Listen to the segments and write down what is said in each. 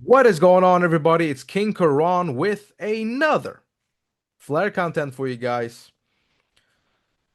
What is going on, everybody? It's King Karan with another Flare content for you guys.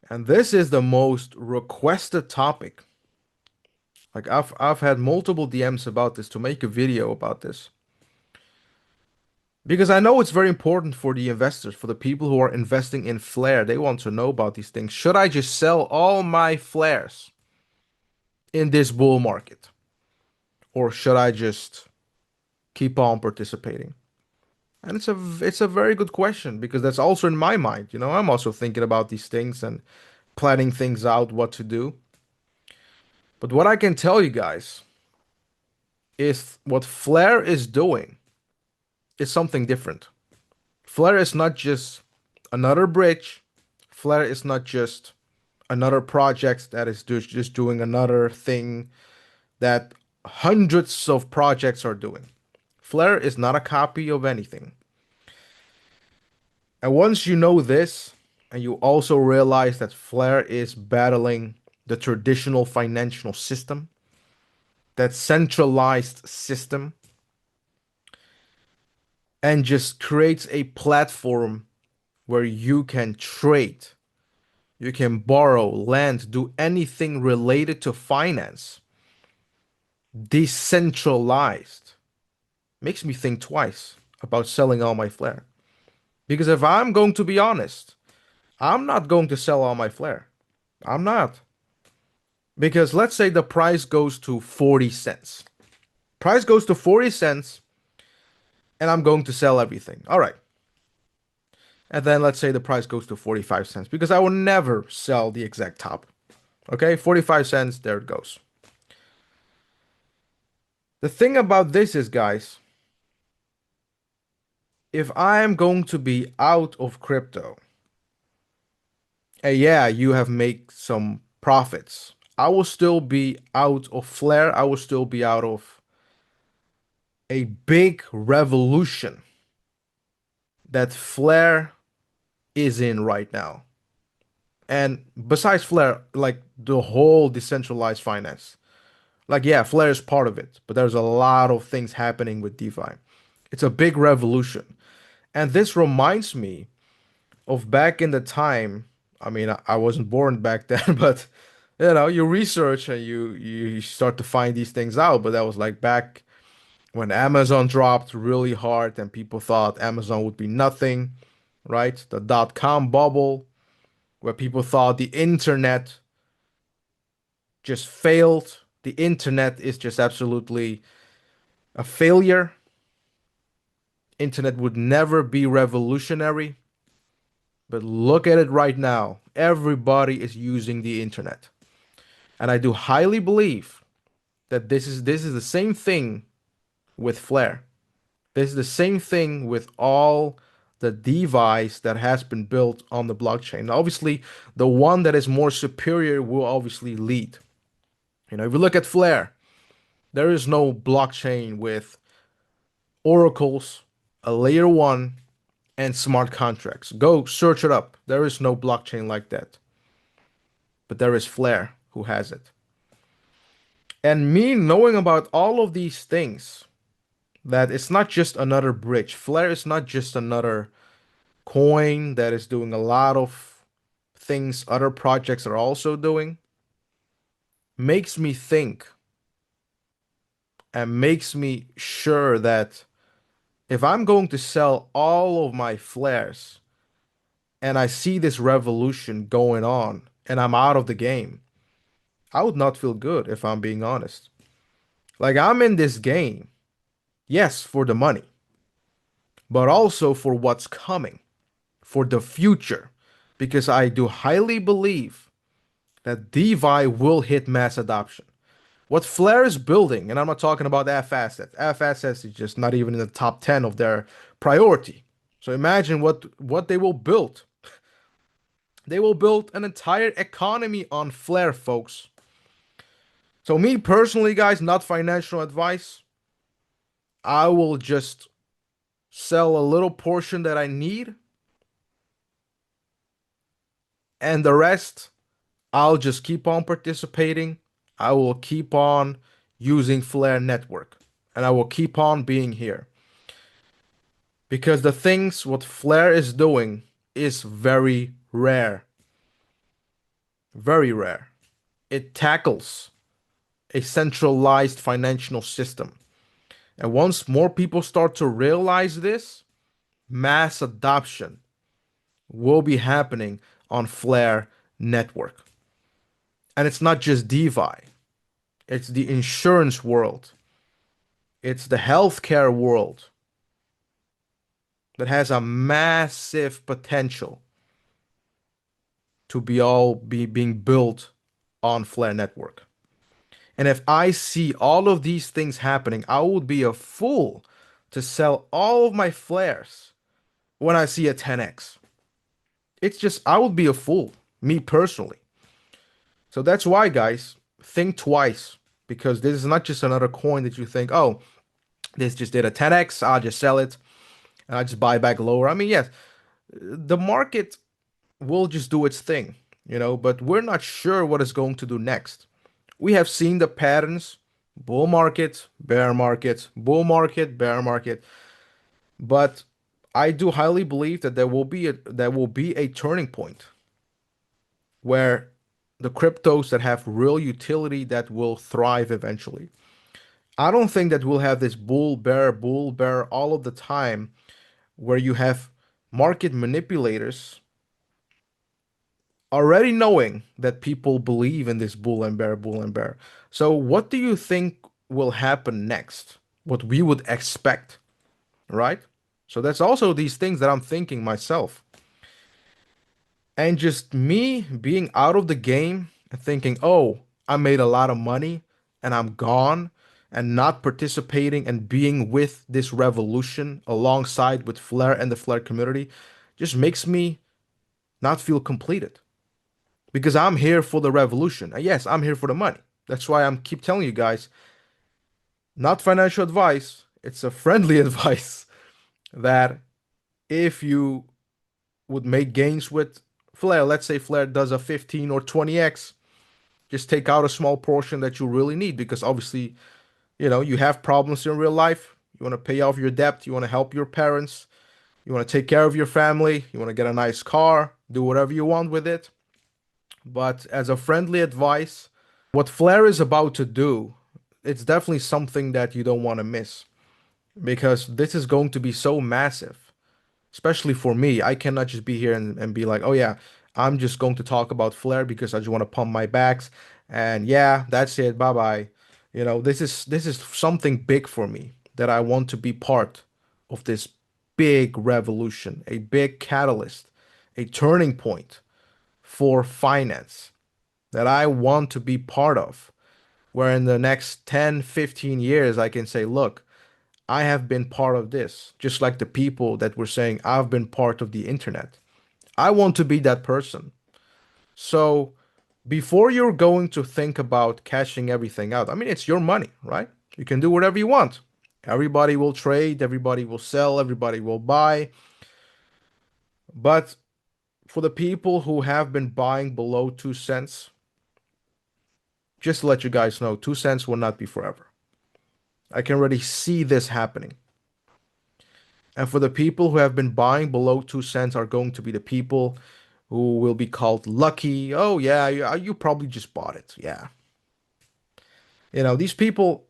And this is the most requested topic. Like I've had multiple DMs about this to make a video about this. Because I know it's very important for the investors, for the people who are investing in Flare. They want to know about these things. Should I just sell all my Flares in this bull market? Or should I just keep on participating? And it's a very good question because that's also in my mind. I'm also thinking about these things and planning things out what to do. But what I can tell you guys is what Flare is doing is something different. Flare is not just another bridge. Flare is not just another project that is just doing another thing that hundreds of projects are doing. Flare is not a copy of anything. And once you know this, and you also realize that Flare is battling the traditional financial system, that centralized system, and just creates a platform where you can trade, you can borrow, lend, do anything related to finance, decentralized, makes me think twice about selling all my Flare. Because if I'm going to be honest, I'm not going to sell all my Flare. I'm not. Because let's say the price goes to 40 cents. Price goes to 40 cents and I'm going to sell everything. All right. And then let's say the price goes to 45 cents because I will never sell the exact top. Okay, 45 cents, there it goes. The thing about this is, guys, if I am going to be out of crypto, and yeah, you have made some profits, I will still be out of Flare. I will still be out of a big revolution that Flare is in right now. And besides Flare, like the whole decentralized finance, like yeah, Flare is part of it, but there's a lot of things happening with DeFi. It's a big revolution. And this reminds me of back in the time. I mean, I wasn't born back then, but you research and you start to find these things out. But that was like back when Amazon dropped really hard and people thought Amazon would be nothing, right? The dot-com bubble, where people thought the internet just failed. The internet is just absolutely a failure. Internet would never be revolutionary. But look at it right now. Everybody is using the internet. And I do highly believe that this is the same thing with Flare. This is the same thing with all the device that has been built on the blockchain. Obviously, the one that is more superior will obviously lead. If you look at Flare, there is no blockchain with oracles, a layer one, and smart contracts. Go search it up. There is no blockchain like that. But there is Flare who has it. And me knowing about all of these things, that it's not just another bridge. Flare is not just another coin that is doing a lot of things other projects are also doing, makes me think and makes me sure that if I'm going to sell all of my Flares and I see this revolution going on and I'm out of the game, I would not feel good if I'm being honest. Like I'm in this game, yes, for the money, but also for what's coming, for the future, because I do highly believe that DeFi will hit mass adoption. What Flare is building, and I'm not talking about F assets. F assets is just not even in the top 10 of their priority. So imagine what they will build. They will build an entire economy on Flare, folks. So me personally, guys, not financial advice. I will just sell a little portion that I need, and the rest I'll just keep on participating. I will keep on using Flare network. and I will keep on being here because the things what Flair is doing is very rare, very rare. It tackles a centralized financial system. And once more people start to realize this, mass adoption will be happening on Flare network. And it's not just DeFi, it's the insurance world, it's the healthcare world that has a massive potential to be being built on Flare network. And if I see all of these things happening, I would be a fool to sell all of my flares when I see a 10x. It's just, I would be a fool, me personally. So that's why, guys, think twice because this is not just another coin that you think, oh, this just did a 10x, I'll just sell it and I just buy back lower. I mean, yes, the market will just do its thing, but we're not sure what it's going to do next. We have seen the patterns: bull market, bear market, bull market, bear market. But I do highly believe that there will be a turning point where the cryptos that have real utility that will thrive eventually. I don't think that we'll have this bull bear all of the time where you have market manipulators already knowing that people believe in this bull and bear, bull and bear. So what do you think will happen next? What we would expect, right? So that's also these things that I'm thinking myself. And just me being out of the game and thinking, oh, I made a lot of money and I'm gone and not participating and being with this revolution alongside with Flare and the Flare community just makes me not feel completed because I'm here for the revolution. And yes, I'm here for the money. That's why I'm keep telling you guys, not financial advice. It's a friendly advice that if you would make gains with Flare, let's say Flare does a 15 or 20x, just take out a small portion that you really need because obviously, you have problems in real life. You want to pay off your debt, you want to help your parents, you want to take care of your family, you want to get a nice car, do whatever you want with it. But as a friendly advice, what Flare is about to do, it's definitely something that you don't want to miss because this is going to be so massive, especially for me. I cannot just be here and be like, oh yeah, I'm just going to talk about Flare because I just want to pump my backs. And yeah, that's it. Bye bye. This is something big for me that I want to be part of this big revolution, a big catalyst, a turning point for finance that I want to be part of. Where in the next 10, 15 years, I can say, look, I have been part of this, just like the people that were saying, I've been part of the internet. I want to be that person. So before you're going to think about cashing everything out, I mean, it's your money, right? You can do whatever you want. Everybody will trade, everybody will sell, everybody will buy. But for the people who have been buying below 2 cents, just to let you guys know, 2 cents will not be forever. I can already see this happening. And for the people who have been buying below 2 cents are going to be the people who will be called lucky. Oh yeah, you probably just bought it. Yeah. These people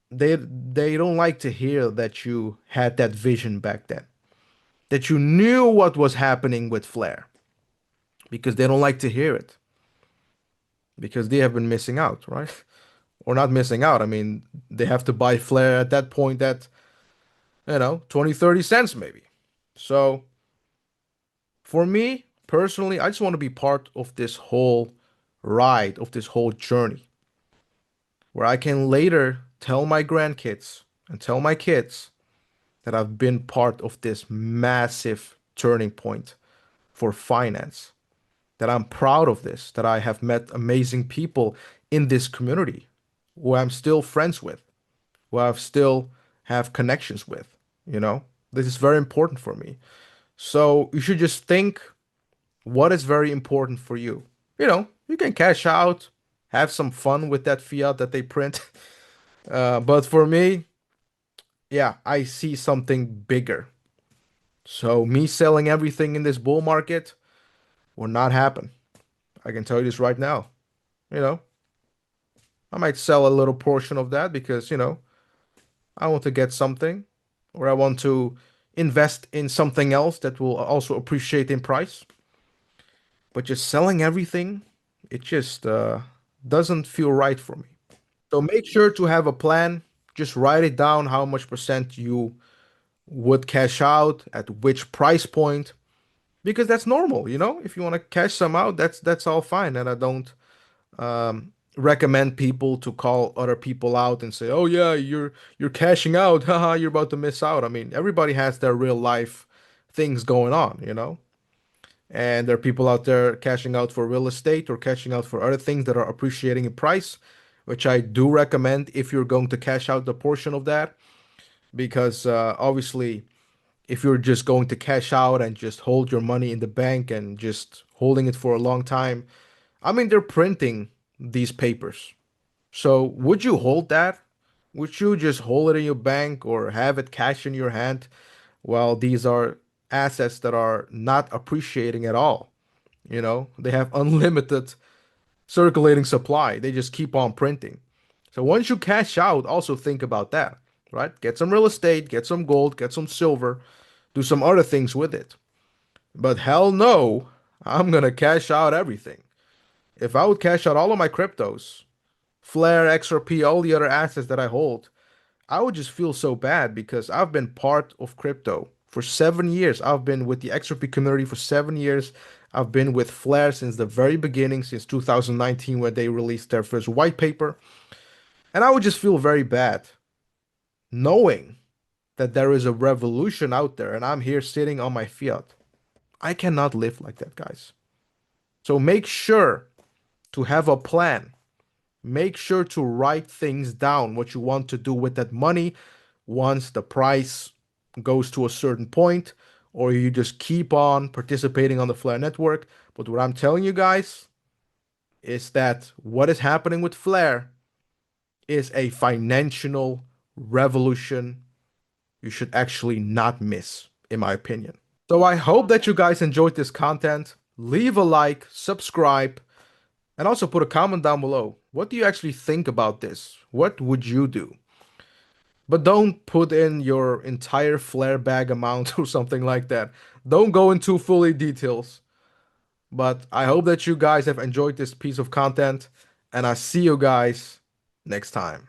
they don't like to hear that you had that vision back then. That you knew what was happening with Flare because they don't like to hear it because they have been missing out, right? Or not missing out. I mean, they have to buy Flare at that point at 20, 30 cents maybe. So for me personally, I just want to be part of this whole ride, of this whole journey, where I can later tell my grandkids and tell my kids that I've been part of this massive turning point for finance, that I'm proud of this, that I have met amazing people in this community who I'm still friends with, who I still have connections with, you know? This is very important for me. So you should just think what is very important for you. You can cash out, have some fun with that fiat that they print. But for me, Yeah, I see something bigger. So me selling everything in this bull market will not happen. I can tell you this right now. You know, I might sell a little portion of that because, I want to get something or I want to invest in something else that will also appreciate in price. But just selling everything, it just doesn't feel right for me. So make sure to have a plan. Just write it down how much percent you would cash out at which price point because that's normal, If you want to cash some out, that's all fine. And I don't recommend people to call other people out and say, "Oh yeah, you're cashing out. Haha, you're about to miss out." I mean, everybody has their real life things going on. And there are people out there cashing out for real estate or cashing out for other things that are appreciating in price, which I do recommend if you're going to cash out the portion of that, because obviously, if you're just going to cash out and just hold your money in the bank and just holding it for a long time, I mean, they're printing these papers. So would you hold that? Would you just hold it in your bank or have it cash in your hand? Well, these are assets that are not appreciating at all. They have unlimited circulating supply. They just keep on printing. So once you cash out, also think about that, right? Get some real estate, get some gold, get some silver, do some other things with it. But hell no, I'm gonna cash out everything. If I would cash out all of my cryptos, Flare, XRP, all the other assets that I hold, I would just feel so bad because I've been part of crypto for 7 years. I've been with the XRP community for 7 years. I've been with Flare since the very beginning, since 2019 when they released their first white paper. And I would just feel very bad knowing that there is a revolution out there and I'm here sitting on my fiat. I cannot live like that, guys. So make sure to have a plan. Make sure to write things down, what you want to do with that money once the price goes to a certain point, or you just keep on participating on the Flare network. But what I'm telling you guys is that what is happening with Flare is a financial revolution you should actually not miss, in my opinion. So I hope that you guys enjoyed this content. Leave a like, subscribe, and also put a comment down below. What do you actually think about this? What would you do? But don't put in your entire flare bag amount or something like that. Don't go into fully details. But I hope that you guys have enjoyed this piece of content, and I see you guys next time.